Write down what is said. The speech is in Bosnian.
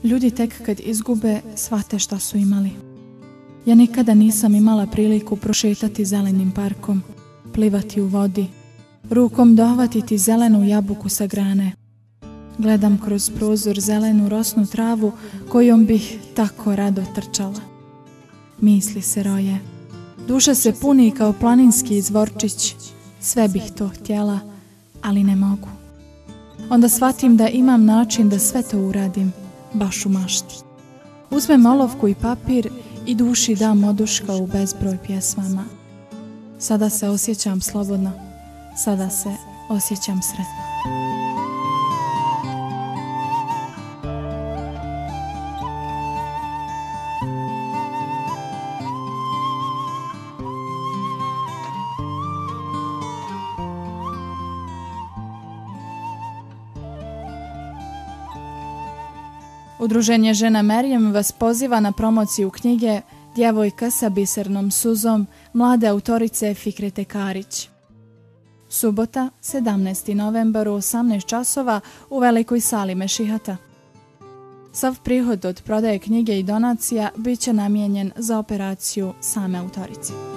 Ljudi tek kad izgube shvate šta su imali. Ja nikada nisam imala priliku prošetati zelenim parkom, plivati u vodi, rukom dohvatiti zelenu jabuku sa grane. Gledam kroz prozor zelenu rosnu travu kojom bih tako rado trčala. Misli se roje. Duša se puni kao planinski izvorčić. Sve bih to htjela, ali ne mogu. Onda shvatim da imam način da sve to uradim, baš u mašti. Uzmem olovku i papir i duši dam oduška u bezbroj pjesmama. Sada se osjećam slobodno, sada se osjećam sretno. Udruženje Žena Merijem vas poziva na promociju knjige Djevojka sa bisernom suzom mlade autorice Fikrete Karić. Subota, 17. novembar u 18 časova u Velikoj sali Mešihata. Sav prihod od prodaje knjige i donacija bit će namijenjen za operaciju same autorice.